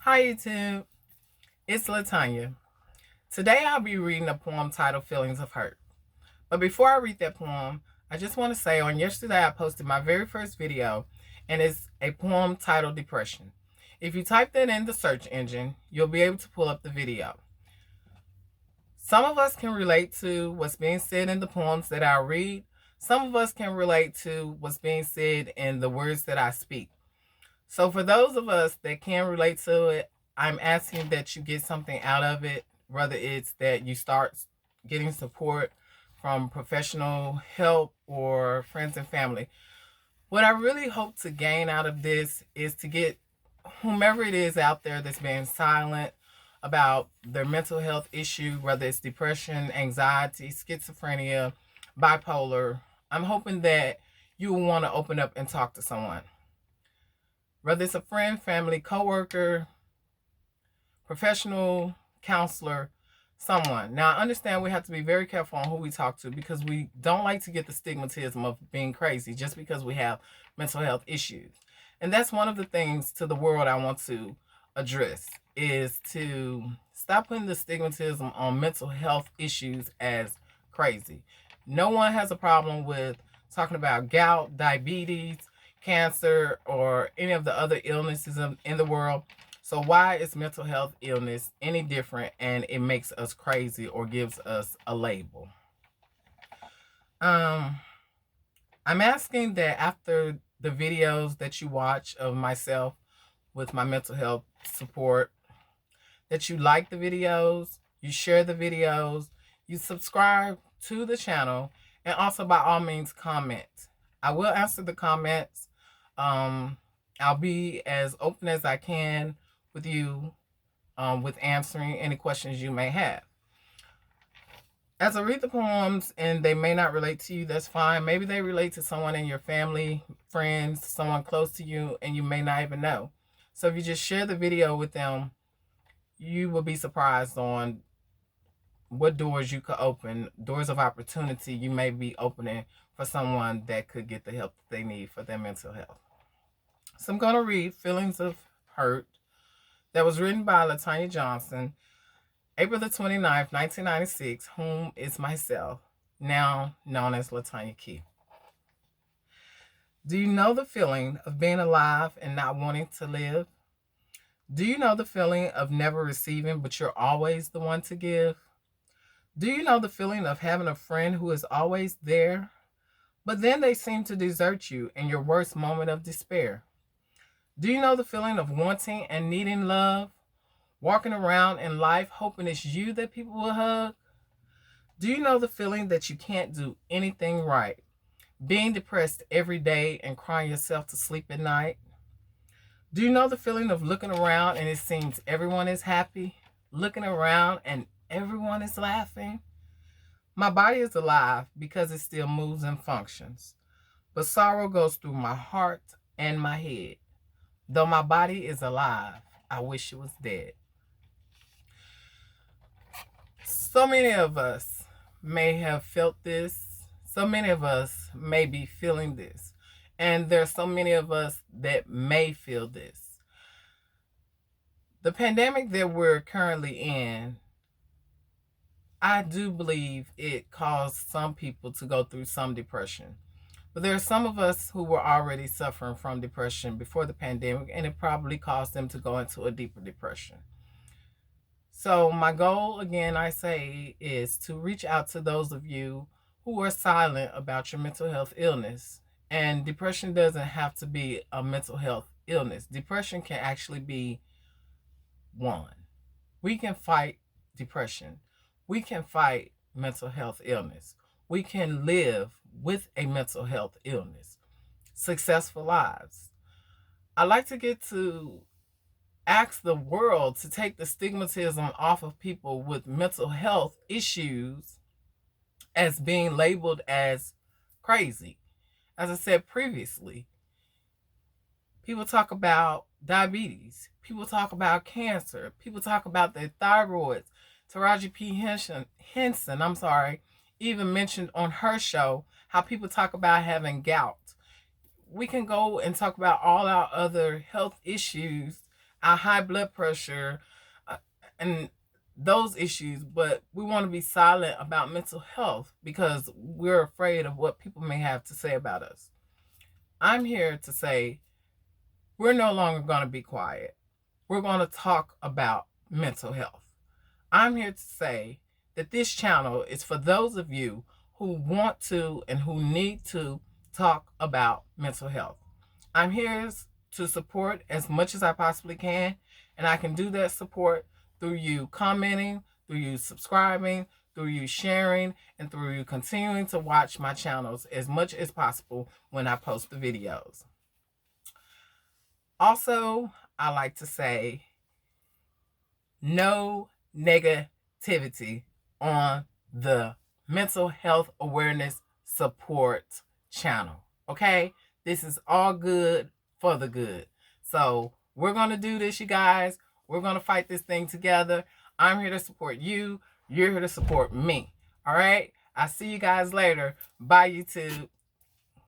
Hi YouTube, it's Latanya. Today I'll be reading a poem titled Feelings of Hurt. But before I read that poem, I just want to say on yesterday I posted my very first video and it's a poem titled Depression. If you type that in the search engine, you'll be able to pull up the video. Some of us can relate to what's being said in the poems that I read. Some of us can relate to what's being said in the words that I speak. So for those of us that can relate to it, I'm asking that you get something out of it, whether it's that you start getting support from professional help or friends and family. What I really hope to gain out of this is to get whomever it is out there that's being silent about their mental health issue, whether it's depression, anxiety, schizophrenia, bipolar. I'm hoping that you will want to open up and talk to someone, whether it's a friend, family, coworker, professional, counselor, someone. Now, I understand we have to be very careful on who we talk to because we don't like to get the stigmatism of being crazy just because we have mental health issues. And that's one of the things to the world I want to address is to stop putting the stigmatism on mental health issues as crazy. No one has a problem with talking about gout, diabetes, cancer, or any of the other illnesses in the world. So why is mental health illness any different and it makes us crazy or gives us a label? I'm asking that after the videos that you watch of myself with my mental health support, that you like the videos, you share the videos, you subscribe to the channel, and also by all means comment. I will answer the comments. I'll be as open as I can with you with answering any questions you may have. As I read the poems and they may not relate to you, that's fine. Maybe they relate to someone in your family, friends, someone close to you, and you may not even know. So if you just share the video with them, you will be surprised on what doors you could open, doors of opportunity you may be opening for someone that could get the help that they need for their mental health. So I'm going to read Feelings of Hurt that was written by Latanya Johnson, April the 29th, 1996, whom is myself, now known as Latanya Key. Do you know the feeling of being alive and not wanting to live? Do you know the feeling of never receiving, but you're always the one to give? Do you know the feeling of having a friend who is always there, but then they seem to desert you in your worst moment of despair? Do you know the feeling of wanting and needing love, walking around in life hoping it's you that people will hug? Do you know the feeling that you can't do anything right, being depressed every day and crying yourself to sleep at night? Do you know the feeling of looking around and it seems everyone is happy, looking around and everyone is laughing? My body is alive because it still moves and functions, but sorrow goes through my heart and my head. Though my body is alive, I wish it was dead. So many of us may have felt this. So many of us may be feeling this. And there's so many of us that may feel this. The pandemic that we're currently in, I do believe it caused some people to go through some depression. But there are some of us who were already suffering from depression before the pandemic, and it probably caused them to go into a deeper depression. So my goal, again, I say, is to reach out to those of you who are silent about your mental health illness. And depression doesn't have to be a mental health illness. Depression can actually be one. We can fight depression. We can fight mental health illness. We can live with a mental health illness. Successful lives. I like to get to ask the world to take the stigmatism off of people with mental health issues as being labeled as crazy. As I said previously, people talk about diabetes, people talk about cancer, people talk about their thyroids. Taraji P. Henson, even mentioned on her show how people talk about having gout. We can go and talk about all our other health issues our high blood pressure, and those issues, but we want to be silent about mental health because we're afraid of what people may have to say about us. I'm here to say we're no longer going to be quiet. We're going to talk about mental health. I'm here to say that this channel is for those of you who want to and who need to talk about mental health. I'm here to support as much as I possibly can, and I can do that support through you commenting, through you subscribing, through you sharing, and through you continuing to watch my channels as much as possible when I post the videos. Also, I like to say no negativity on the mental health awareness support channel. Okay? This is all good for the good. So we're going to do this, you guys. We're going to fight this thing together. I'm here to support you. You're here to support me. All right? I'll see you guys later. Bye, YouTube.